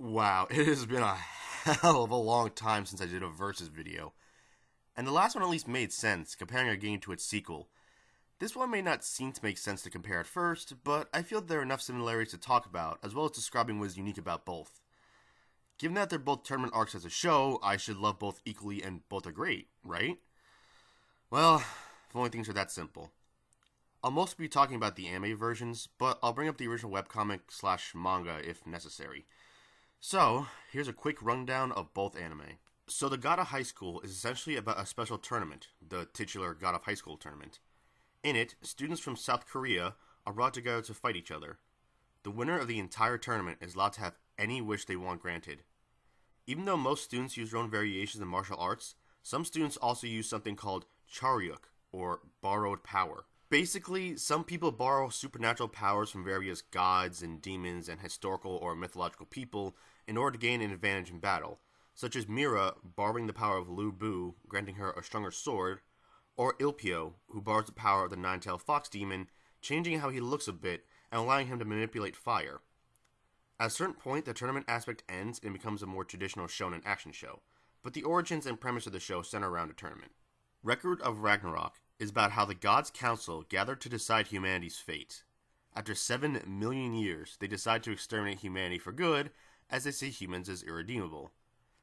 Wow, it has been a hell of a long time since I did a versus video. And the last one at least made sense, comparing a game to its sequel. This one may not seem to make sense to compare at first, but I feel there are enough similarities to talk about, as well as describing what is unique about both. Given that they're both tournament arcs as a show, I should love both equally and both are great, right? Well, if only things are that simple. I'll mostly be talking about the anime versions, but I'll bring up the original webcomic/manga if necessary. So, here's a quick rundown of both anime. So the God of High School is essentially about a special tournament, the titular God of High School tournament. In it, students from South Korea are brought together to fight each other. The winner of the entire tournament is allowed to have any wish they want granted. Even though most students use their own variations of martial arts, some students also use something called charyuk, or borrowed power. Basically, some people borrow supernatural powers from various gods and demons and historical or mythological people in order to gain an advantage in battle, such as Mira borrowing the power of Lu Bu, granting her a stronger sword, or Ilpio, who borrows the power of the nine-tailed fox demon, changing how he looks a bit and allowing him to manipulate fire. At a certain point, the tournament aspect ends and becomes a more traditional shonen action show, but the origins and premise of the show center around a tournament. Record of Ragnarok is about how the gods' council gathered to decide humanity's fate. After 7 million years, they decide to exterminate humanity for good, as they see humans as irredeemable.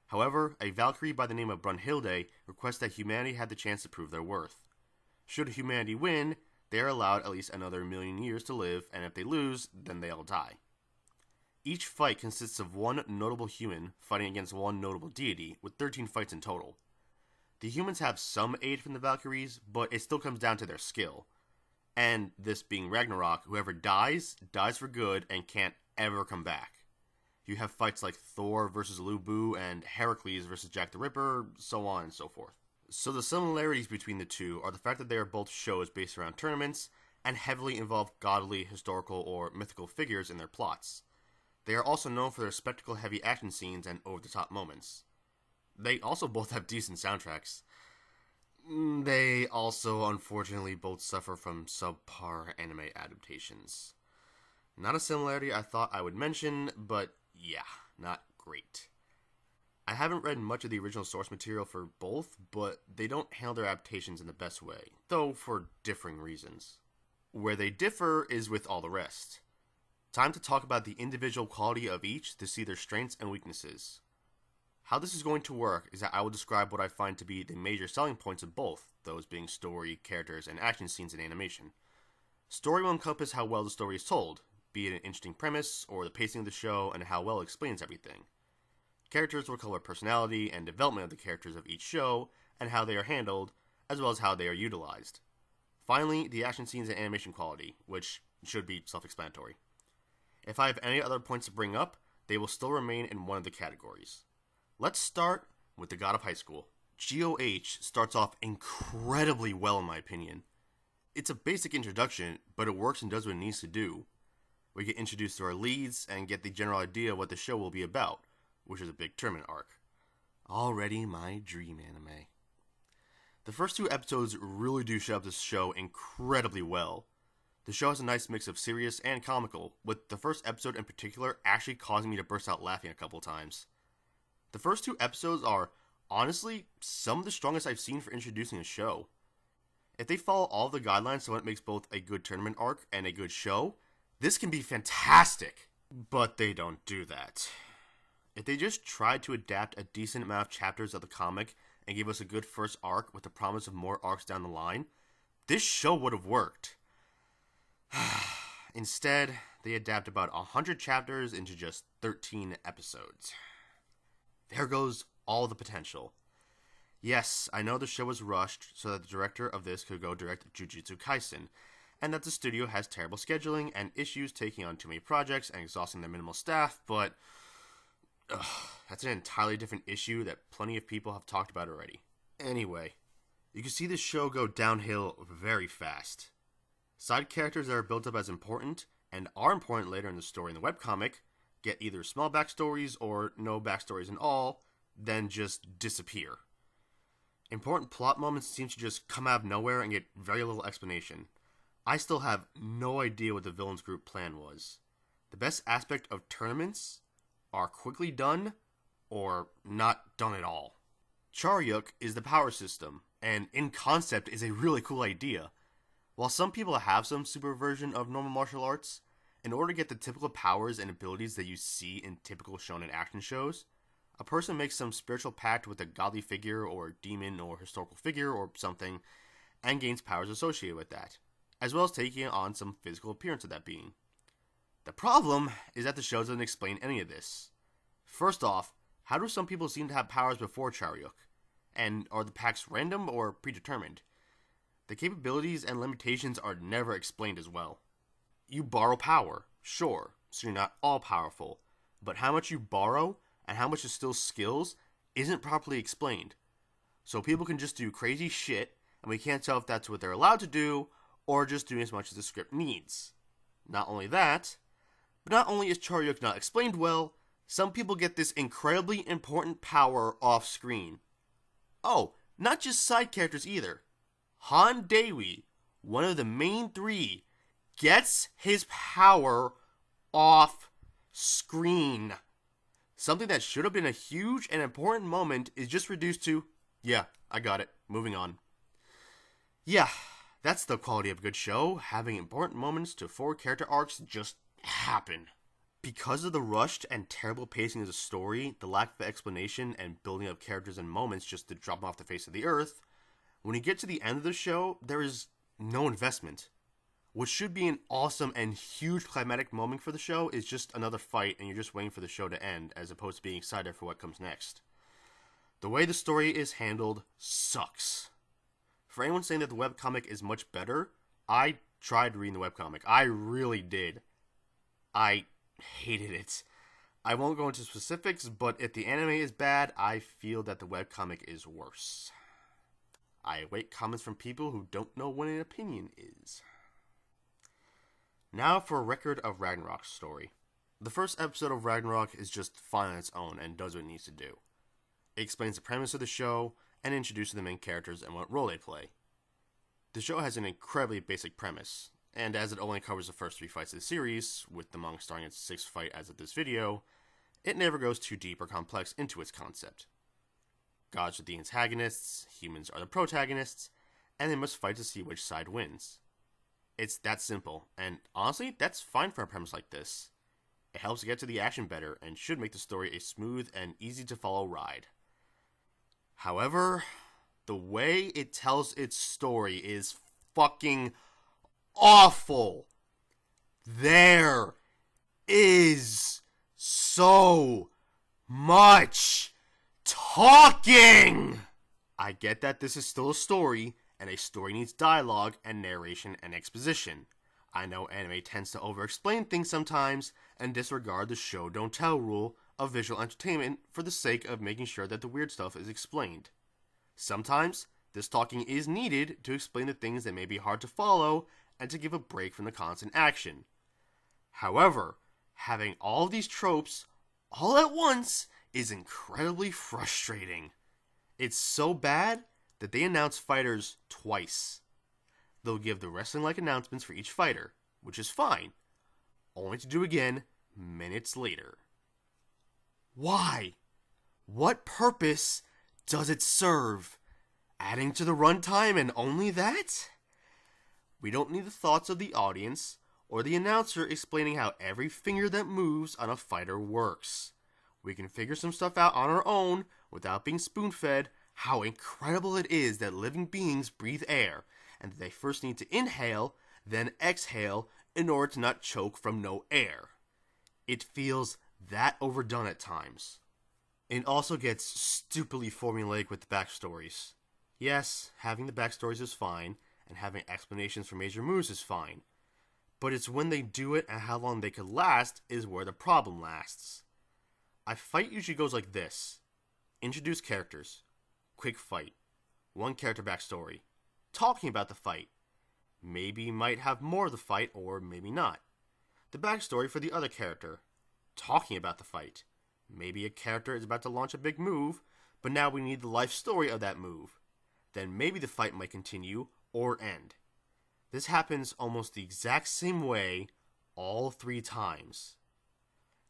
However, a Valkyrie by the name of Brunhilde requests that humanity have the chance to prove their worth. Should humanity win, they are allowed at least another million years to live, and if they lose, then they all die. Each fight consists of one notable human fighting against one notable deity, with 13 fights in total. The humans have some aid from the Valkyries, but it still comes down to their skill. And this being Ragnarok, whoever dies, dies for good and can't ever come back. You have fights like Thor versus Lu Bu and Heracles versus Jack the Ripper, so on and so forth. So the similarities between the two are the fact that they are both shows based around tournaments and heavily involve godly, historical, or mythical figures in their plots. They are also known for their spectacle-heavy action scenes and over-the-top moments. They also both have decent soundtracks. They also, unfortunately, both suffer from subpar anime adaptations. Not a similarity I thought I would mention, but yeah, not great. I haven't read much of the original source material for both, but they don't handle their adaptations in the best way, though for differing reasons. Where they differ is with all the rest. Time to talk about the individual quality of each to see their strengths and weaknesses. How this is going to work is that I will describe what I find to be the major selling points of both, those being story, characters, and action scenes in animation. Story will encompass how well the story is told, be it an interesting premise, or the pacing of the show, and how well it explains everything. Characters will cover personality and development of the characters of each show, and how they are handled, as well as how they are utilized. Finally, the action scenes and animation quality, which should be self-explanatory. If I have any other points to bring up, they will still remain in one of the categories. Let's start with the God of High School. GOH starts off incredibly well in my opinion. It's a basic introduction, but it works and does what it needs to do. We get introduced to our leads and get the general idea of what the show will be about, which is a big tournament arc. Already my dream anime. The first 2 episodes really do set up this show incredibly well. The show has a nice mix of serious and comical, with the first episode in particular actually causing me to burst out laughing a couple times. The first 2 episodes are, honestly, some of the strongest I've seen for introducing a show. If they follow all the guidelines to what makes both a good tournament arc and a good show, this can be fantastic. But they don't do that. If they just tried to adapt a decent amount of chapters of the comic and give us a good first arc with the promise of more arcs down the line, this show would have worked. Instead, they adapt about 100 chapters into just 13 episodes. There goes all the potential. Yes, I know the show was rushed so that the director of this could go direct Jujutsu Kaisen, and that the studio has terrible scheduling and issues taking on too many projects and exhausting their minimal staff, but that's an entirely different issue that plenty of people have talked about already. Anyway, you can see this show go downhill very fast. Side characters that are built up as important, and are important later in the story in the webcomic, get either small backstories or no backstories at all, then just disappear. Important plot moments seem to just come out of nowhere and get very little explanation. I still have no idea what the villain's group plan was. The best aspect of tournaments are quickly done or not done at all. Charyuk is the power system, and in concept is a really cool idea. While some people have some super version of normal martial arts, in order to get the typical powers and abilities that you see in typical shonen action shows, a person makes some spiritual pact with a godly figure or demon or historical figure or something, and gains powers associated with that, as well as taking on some physical appearance of that being. The problem is that the show doesn't explain any of this. First off, how do some people seem to have powers before Charyuk? And are the pacts random or predetermined? The capabilities and limitations are never explained as well. You borrow power, sure, so you're not all powerful, but how much you borrow and how much is still skills isn't properly explained. So people can just do crazy shit, and we can't tell if that's what they're allowed to do, or just doing as much as the script needs. Not only that, but not only is Charyuk not explained well, some people get this incredibly important power off screen. Oh, not just side characters either. Han Dewi, one of the main three, gets his power off screen. Something that should have been a huge and important moment is just reduced to, yeah, I got it, moving on. Yeah, that's the quality of a good show, having important moments to 4 character arcs just happen. Because of the rushed and terrible pacing of the story, the lack of explanation and building up characters and moments just to drop them off the face of the earth, when you get to the end of the show, there is no investment. What should be an awesome and huge climatic moment for the show is just another fight and you're just waiting for the show to end as opposed to being excited for what comes next. The way the story is handled sucks. For anyone saying that the webcomic is much better, I tried reading the webcomic. I really did. I hated it. I won't go into specifics, but if the anime is bad, I feel that the webcomic is worse. I await comments from people who don't know what an opinion is. Now for a record of Ragnarok's story. The first episode of Ragnarok is just fine on its own and does what it needs to do. It explains the premise of the show and introduces the main characters and what role they play. The show has an incredibly basic premise, and as it only covers the first 3 fights of the series, with the manga starting its 6th fight as of this video, it never goes too deep or complex into its concept. Gods are the antagonists, humans are the protagonists, and they must fight to see which side wins. It's that simple, and honestly, that's fine for a premise like this. It helps get to the action better, and should make the story a smooth and easy to follow ride. However, the way it tells its story is fucking awful. There is so much talking! I get that this is still a story, and a story needs dialogue and narration and exposition. I know anime tends to over-explain things sometimes, and disregard the show don't tell rule of visual entertainment for the sake of making sure that the weird stuff is explained. Sometimes, this talking is needed to explain the things that may be hard to follow, and to give a break from the constant action. However, having all of these tropes all at once is incredibly frustrating. It's so bad that they announce fighters twice. They'll give the wrestling-like announcements for each fighter, which is fine, only to do again minutes later. Why? What purpose does it serve? Adding to the runtime and only that? We don't need the thoughts of the audience or the announcer explaining how every finger that moves on a fighter works. We can figure some stuff out on our own without being spoon-fed how incredible it is that living beings breathe air, and that they first need to inhale, then exhale in order to not choke from no air. It feels that overdone at times. It also gets stupidly formulaic with the backstories. Yes, having the backstories is fine, and having explanations for major moves is fine. But it's when they do it and how long they could last is where the problem lasts. A fight usually goes like this. Introduce characters. Quick fight. 1 character backstory. Talking about the fight. Maybe might have more of the fight or maybe not. The backstory for the other character. Talking about the fight. Maybe a character is about to launch a big move, but now we need the life story of that move. Then maybe the fight might continue or end. This happens almost the exact same way all 3 times.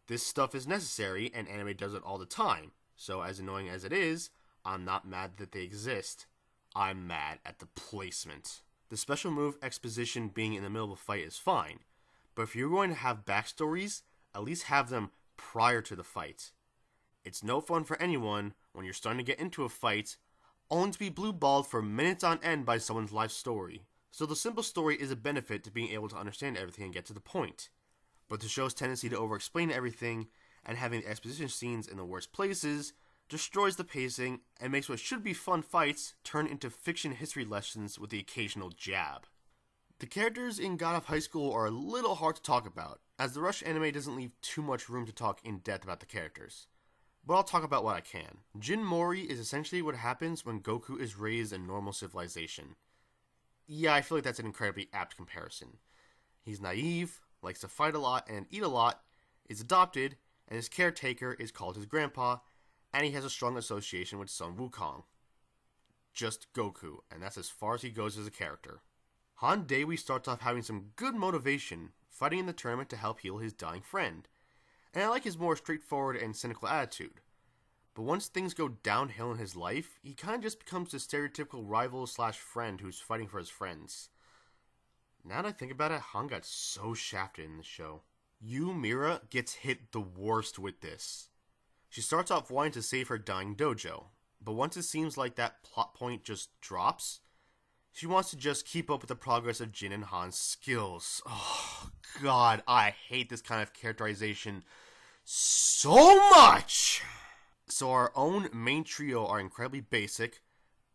This stuff is necessary, and anime does it all the time, so as annoying as it is, I'm not mad that they exist. I'm mad at the placement. The special move exposition being in the middle of a fight is fine, but if you're going to have backstories, at least have them prior to the fight. It's no fun for anyone when you're starting to get into a fight, only to be blue-balled for minutes on end by someone's life story. So the simple story is a benefit to being able to understand everything and get to the point. But the show's tendency to over-explain everything and having the exposition scenes in the worst places destroys the pacing and makes what should be fun fights turn into fiction history lessons with the occasional jab. The characters in God of High School are a little hard to talk about, as the Rush anime doesn't leave too much room to talk in depth about the characters. But I'll talk about what I can. Jin Mori is essentially what happens when Goku is raised in normal civilization. Yeah, I feel like that's an incredibly apt comparison. He's naive, likes to fight a lot and eat a lot, is adopted, and his caretaker is called his grandpa, and he has a strong association with Sun Wukong. Just Goku, and that's as far as he goes as a character. Han Dewi starts off having some good motivation, fighting in the tournament to help heal his dying friend, and I like his more straightforward and cynical attitude. But once things go downhill in his life, he kind of just becomes the stereotypical rival slash friend who's fighting for his friends. Now that I think about it, Han got so shafted in the show. Yu Mira gets hit the worst with this. She starts off wanting to save her dying dojo, but once it seems like that plot point just drops, she wants to just keep up with the progress of Jin and Han's skills. Oh god, I hate this kind of characterization so much! So our own main trio are incredibly basic,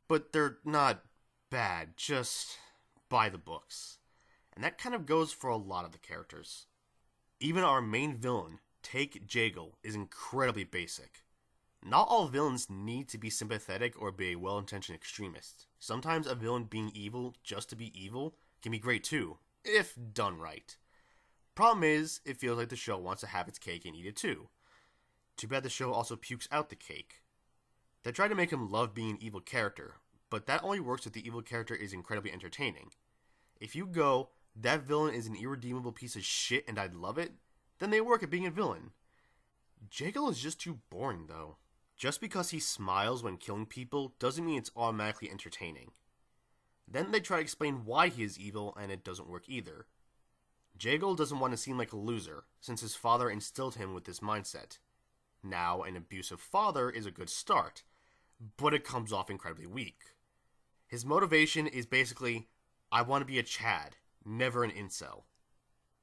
but they're not bad, just by the books. And that kind of goes for a lot of the characters. Even our main villain, Take Jagle, is incredibly basic. Not all villains need to be sympathetic or be a well-intentioned extremist. Sometimes a villain being evil just to be evil can be great too, if done right. Problem is, it feels like the show wants to have its cake and eat it too. Too bad the show also pukes out the cake. They try to make him love being an evil character, but that only works if the evil character is incredibly entertaining. If you go, that villain is an irredeemable piece of shit and I'd love it, then they work at being a villain. Jagle is just too boring though. Just because he smiles when killing people doesn't mean it's automatically entertaining. Then they try to explain why he is evil and it doesn't work either. Jagle doesn't want to seem like a loser, since his father instilled him with this mindset. Now, an abusive father is a good start, but it comes off incredibly weak. His motivation is basically, I want to be a Chad, never an incel.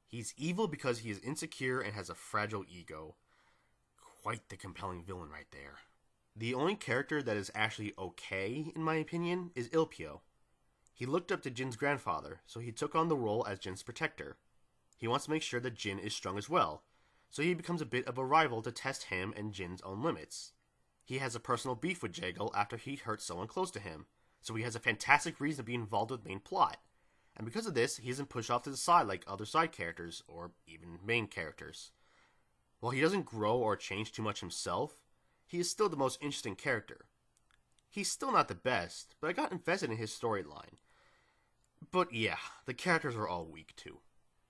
He's evil because he is insecure and has a fragile ego. Quite the compelling villain right there. The only character that is actually okay, in my opinion, is Ilpio. He looked up to Jin's grandfather, so he took on the role as Jin's protector. He wants to make sure that Jin is strong as well, so he becomes a bit of a rival to test him and Jin's own limits. He has a personal beef with Jagle after he hurt someone close to him, so he has a fantastic reason to be involved with the main plot. And because of this, he isn't pushed off to the side like other side characters, or even main characters. While he doesn't grow or change too much himself, he is still the most interesting character. He's still not the best, but I got invested in his storyline. But yeah, the characters are all weak too.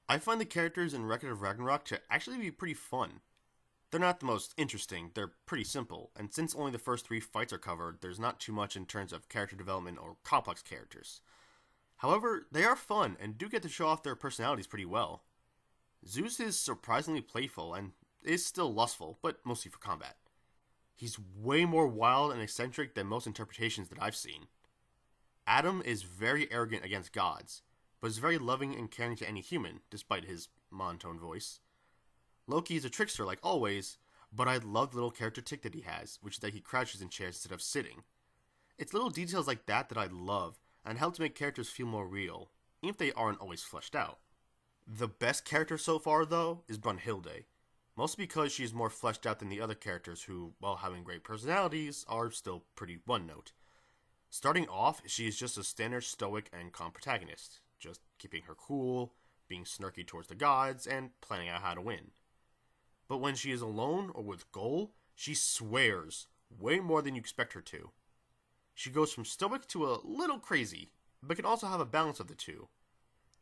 I find the characters in Record of Ragnarok to actually be pretty fun. They're not the most interesting, they're pretty simple, and since only the first 3 fights are covered, there's not too much in terms of character development or complex characters. However, they are fun and do get to show off their personalities pretty well. Zeus is surprisingly playful and is still lustful, but mostly for combat. He's way more wild and eccentric than most interpretations that I've seen. Adam is very arrogant against gods, but is very loving and caring to any human, despite his monotone voice. Loki is a trickster like always, but I love the little character tick that he has, which is that he crouches in chairs instead of sitting. It's little details like that that I love, and help to make characters feel more real, even if they aren't always fleshed out. The best character so far, though, is Brunhilde, mostly because she is more fleshed out than the other characters who, while having great personalities, are still pretty one-note. Starting off, she is just a standard stoic and calm protagonist, just keeping her cool, being snarky towards the gods, and planning out how to win. But when she is alone or with goal, she swears way more than you expect her to. She goes from stoic to a little crazy, but can also have a balance of the two.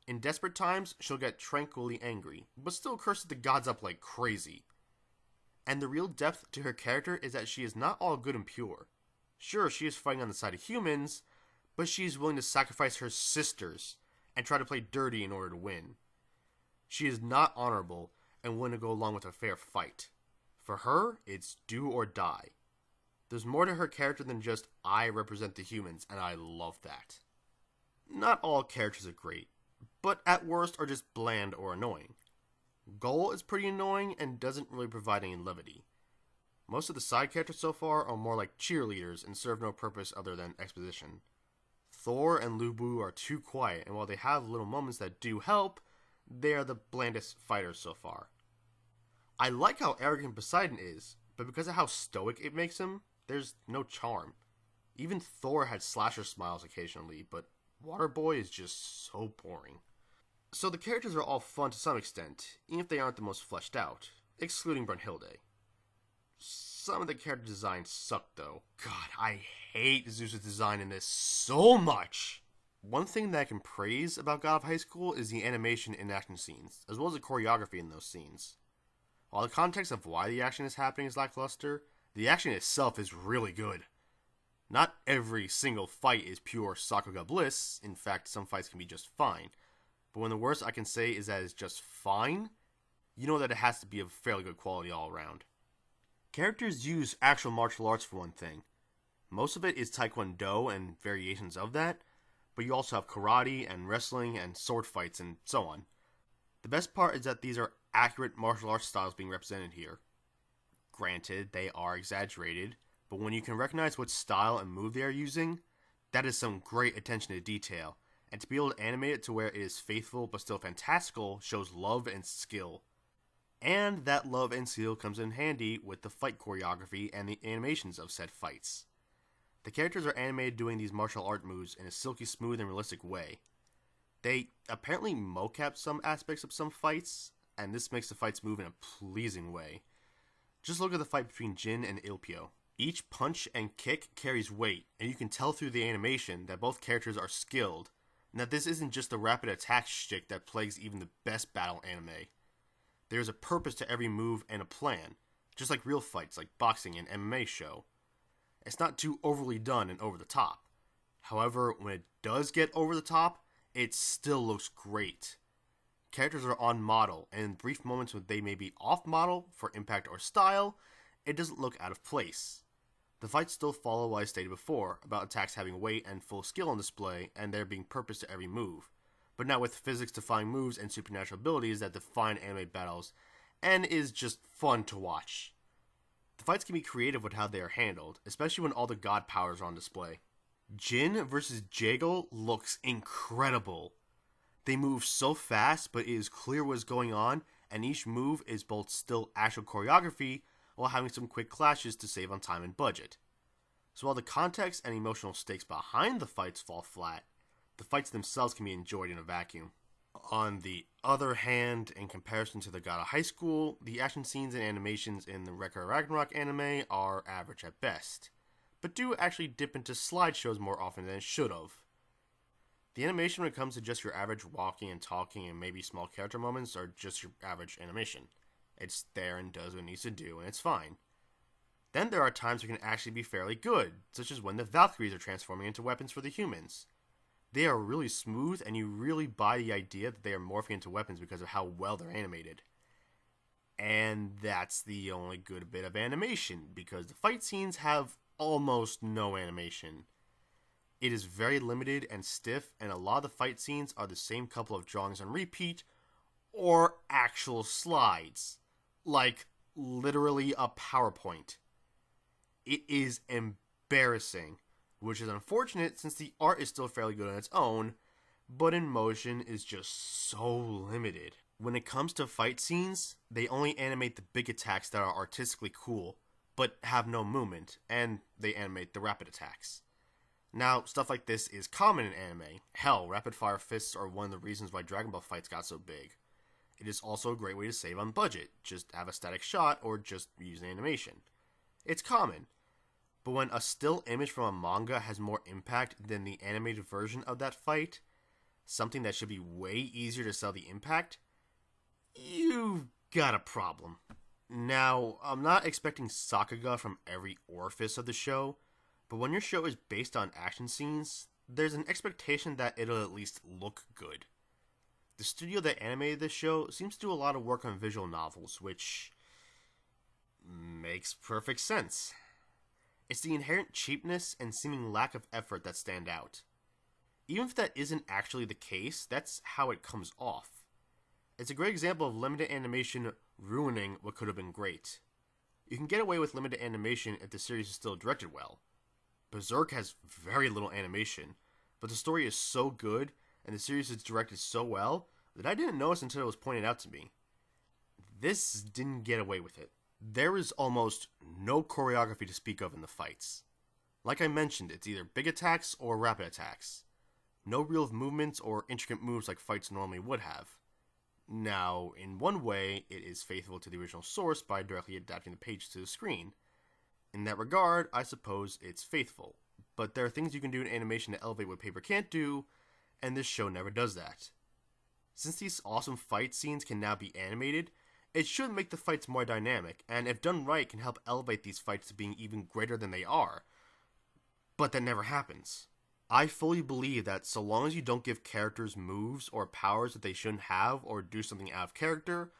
In desperate times, she'll get tranquilly angry, but still curses the gods up like crazy. And the real depth to her character is that she is not all good and pure. Sure, she is fighting on the side of humans, but she is willing to sacrifice her sisters and try to play dirty in order to win. She is not honorable and willing to go along with a fair fight. For her, it's do or die. There's more to her character than just, I represent the humans, and I love that. Not all characters are great, but at worst are just bland or annoying. Gull is pretty annoying and doesn't really provide any levity. Most of the side characters so far are more like cheerleaders and serve no purpose other than exposition. Thor and Lubu are too quiet, and while they have little moments that do help, they are the blandest fighters so far. I like how arrogant Poseidon is, but because of how stoic it makes him, there's no charm. Even Thor had slasher smiles occasionally, but Waterboy is just so boring. So the characters are all fun to some extent, even if they aren't the most fleshed out, excluding Brunhilde. Some of the character designs suck though. God, I hate Zeus' design in this so much! One thing that I can praise about God of High School is the animation in action scenes, as well as the choreography in those scenes. While the context of why the action is happening is lackluster, the action itself is really good. Not every single fight is pure Sakuga bliss, in fact some fights can be just fine. But when the worst I can say is that it's just fine, you know that it has to be of fairly good quality all around. Characters use actual martial arts for one thing. Most of it is Taekwondo and variations of that, but you also have karate and wrestling and sword fights and so on. The best part is that these are accurate martial arts styles being represented here. Granted, they are exaggerated, but when you can recognize what style and move they are using, that is some great attention to detail, and to be able to animate it to where it is faithful but still fantastical shows love and skill. And that love and skill comes in handy with the fight choreography and the animations of said fights. The characters are animated doing these martial art moves in a silky smooth and realistic way. They apparently mocap some aspects of some fights, and this makes the fights move in a pleasing way. Just look at the fight between Jin and Ilpio. Each punch and kick carries weight, and you can tell through the animation that both characters are skilled, and that this isn't just the rapid attack shtick that plagues even the best battle anime. There is a purpose to every move and a plan, just like real fights like boxing and MMA show. It's not too overly done and over the top. However, when it does get over the top, it still looks great. Characters are on model, and in brief moments when they may be off model for impact or style, it doesn't look out of place. The fights still follow what I stated before, about attacks having weight and full skill on display, and there being purpose to every move, but not with physics-defying moves and supernatural abilities that define anime battles, and is just fun to watch. The fights can be creative with how they are handled, especially when all the god powers are on display. Jin vs. Jaegal looks incredible. They move so fast, but it is clear what is going on, and each move is both still actual choreography, while having some quick clashes to save on time and budget. So while the context and emotional stakes behind the fights fall flat, the fights themselves can be enjoyed in a vacuum. On the other hand, in comparison to the God of High School, the action scenes and animations in the Ragnarok anime are average at best, but do actually dip into slideshows more often than it should have. The animation when it comes to just your average walking and talking and maybe small character moments are just your average animation. It's there and does what it needs to do, and it's fine. Then there are times it can actually be fairly good, such as when the Valkyries are transforming into weapons for the humans. They are really smooth, and you really buy the idea that they are morphing into weapons because of how well they're animated. And that's the only good bit of animation, because the fight scenes have almost no animation. It is very limited and stiff, and a lot of the fight scenes are the same couple of drawings on repeat, or actual slides. Like, literally a PowerPoint. It is embarrassing, which is unfortunate since the art is still fairly good on its own, but in motion is just so limited. When it comes to fight scenes, they only animate the big attacks that are artistically cool, but have no movement, and they animate the rapid attacks. Now, stuff like this is common in anime. Hell, rapid fire fists are one of the reasons why Dragon Ball fights got so big. It is also a great way to save on budget, just have a static shot or just use an animation. It's common, but when a still image from a manga has more impact than the animated version of that fight, something that should be way easier to sell the impact, you've got a problem. Now, I'm not expecting Sakuga from every orifice of the show, but when your show is based on action scenes, there's an expectation that it'll at least look good. The studio that animated this show seems to do a lot of work on visual novels, which makes perfect sense. It's the inherent cheapness and seeming lack of effort that stand out. Even if that isn't actually the case, that's how it comes off. It's a great example of limited animation ruining what could have been great. You can get away with limited animation if the series is still directed well. Berserk has very little animation, but the story is so good and the series is directed so well that I didn't notice until it was pointed out to me. This didn't get away with it. There is almost no choreography to speak of in the fights. Like I mentioned, it's either big attacks or rapid attacks. No real movements or intricate moves like fights normally would have. Now, in one way, it is faithful to the original source by directly adapting the page to the screen. In that regard, I suppose it's faithful. But there are things you can do in animation to elevate what paper can't do, and this show never does that. Since these awesome fight scenes can now be animated, it should make the fights more dynamic, and if done right, can help elevate these fights to being even greater than they are. But that never happens. I fully believe that so long as you don't give characters moves or powers that they shouldn't have or do something out of character,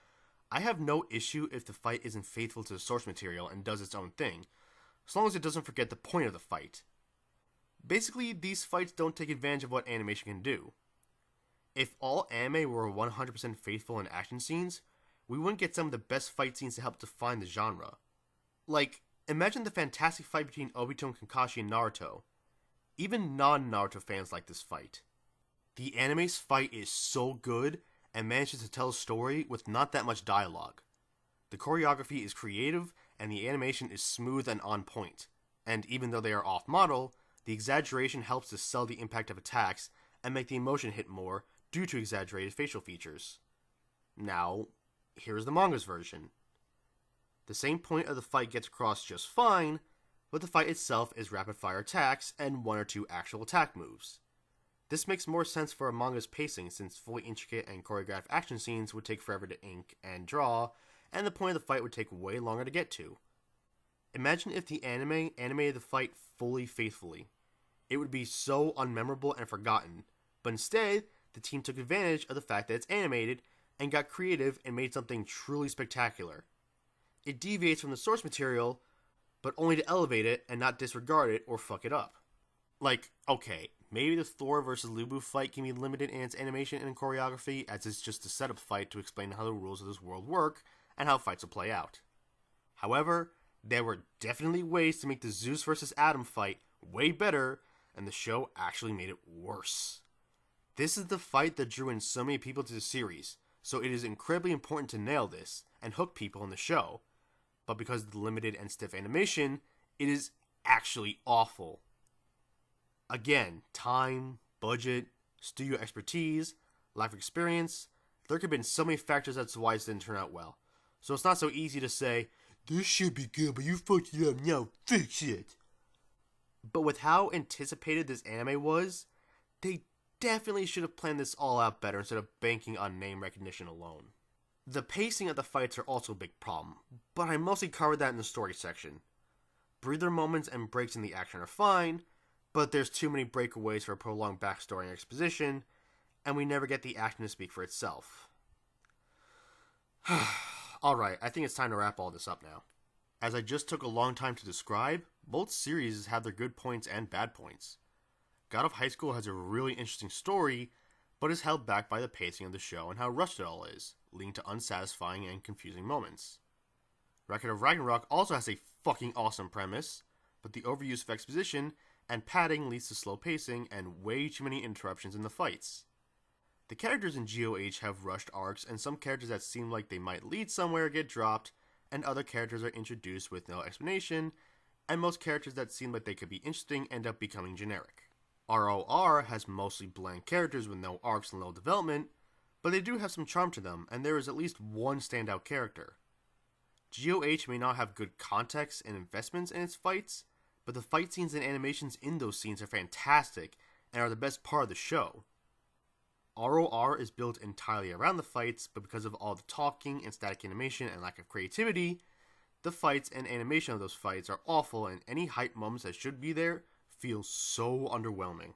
I have no issue if the fight isn't faithful to the source material and does its own thing, as long as it doesn't forget the point of the fight. Basically, these fights don't take advantage of what animation can do. If all anime were 100% faithful in action scenes, we wouldn't get some of the best fight scenes to help define the genre. Like, imagine the fantastic fight between Obito and Kakashi in Naruto. Even non-Naruto fans like this fight. The anime's fight is so good and manages to tell a story with not that much dialogue. The choreography is creative and the animation is smooth and on point. And even though they are off-model, the exaggeration helps to sell the impact of attacks and make the emotion hit more due to exaggerated facial features. Now, here's the manga's version. The same point of the fight gets across just fine, but the fight itself is rapid-fire attacks and one or two actual attack moves. This makes more sense for a manga's pacing since fully intricate and choreographed action scenes would take forever to ink and draw, and the point of the fight would take way longer to get to. Imagine if the anime animated the fight fully faithfully. It would be so unmemorable and forgotten, but instead, the team took advantage of the fact that it's animated and got creative and made something truly spectacular. It deviates from the source material, but only to elevate it and not disregard it or fuck it up. Like, okay, maybe the Thor vs. Lubu fight can be limited in its animation and choreography, as it's just a setup fight to explain how the rules of this world work and how fights will play out. However, there were definitely ways to make the Zeus vs. Adam fight way better, and the show actually made it worse. This is the fight that drew in so many people to the series, so it is incredibly important to nail this and hook people in the show. But because of the limited and stiff animation, it is actually awful. Again, time, budget, studio expertise, life experience, there could have been so many factors as to why this didn't turn out well. So it's not so easy to say, this should be good, but you fucked it up, now fix it. But with how anticipated this anime was, they definitely should have planned this all out better instead of banking on name recognition alone. The pacing of the fights are also a big problem, but I mostly covered that in the story section. Breather moments and breaks in the action are fine, but there's too many breakaways for a prolonged backstory and exposition, and we never get the action to speak for itself. Alright, I think it's time to wrap all this up now. As I just took a long time to describe, both series have their good points and bad points. God of High School has a really interesting story, but is held back by the pacing of the show and how rushed it all is, leading to unsatisfying and confusing moments. Record of Ragnarok also has a fucking awesome premise, but the overuse of exposition and padding leads to slow pacing and way too many interruptions in the fights. The characters in GOH have rushed arcs, and some characters that seem like they might lead somewhere get dropped, and other characters are introduced with no explanation, and most characters that seem like they could be interesting end up becoming generic. ROR has mostly bland characters with no arcs and low development, but they do have some charm to them, and there is at least one standout character. GOH may not have good context and investments in its fights, but the fight scenes and animations in those scenes are fantastic and are the best part of the show. ROR is built entirely around the fights, but because of all the talking and static animation and lack of creativity, the fights and animation of those fights are awful, and any hype moments that should be there feel so underwhelming.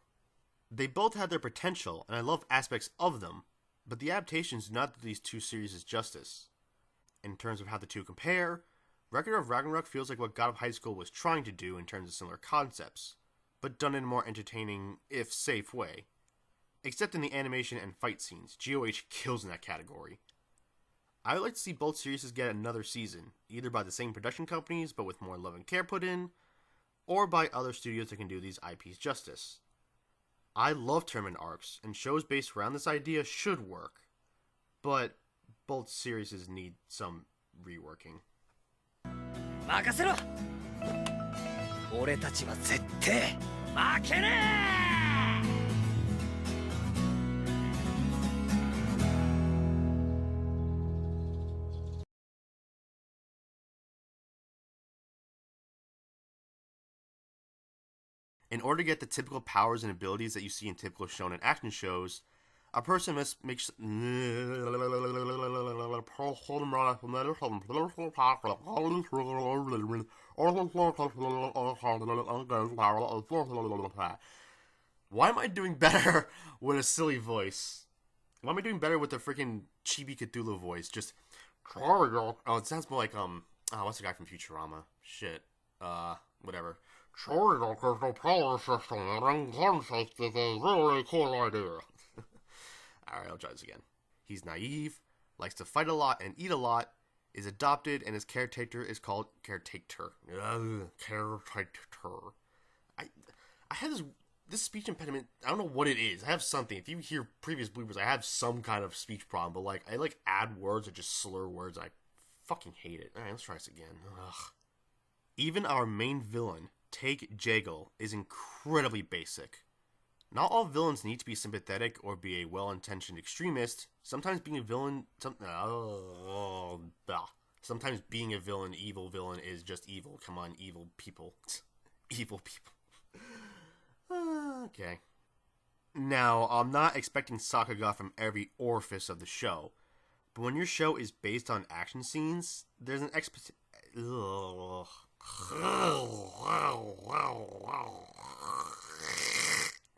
They both had their potential, and I love aspects of them, but the adaptations do not do these two series justice. In terms of how the two compare, Record of Ragnarok feels like what God of High School was trying to do in terms of similar concepts, but done in a more entertaining, if safe way. Except in the animation and fight scenes, GOH kills in that category. I would like to see both series get another season, either by the same production companies but with more love and care put in, or by other studios that can do these IPs justice. I love tournament arcs, and shows based around this idea should work, but both series need some reworking. 任せろ俺たちは絶対負けねえ In order to get the typical powers and abilities that you see in typical shonen action shows, a person must make Why am I doing better with a silly voice? Why am I doing better with the freaking Chibi Cthulhu voice? Just oh, it sounds more like what's the guy from Futurama? Shit. Whatever. Alright, I'll try this again. He's naive, likes to fight a lot and eat a lot, is adopted, and his caretaker is called Caretaker. Caretaker. I have this speech impediment. I don't know what it is. I have something. If you hear previous bloopers, I have some kind of speech problem, but like I add words or just slur words. I fucking hate it. Alright, let's try this again. Ugh. Even our main villain, Take Jagle, is incredibly basic. Not all villains need to be sympathetic or be a well-intentioned extremist. Sometimes being a villain, sometimes being a villain, evil villain, is just evil. Come on, evil people. Evil people. Okay. Now, I'm not expecting Sakuga from every orifice of the show, but when your show is based on action scenes, there's an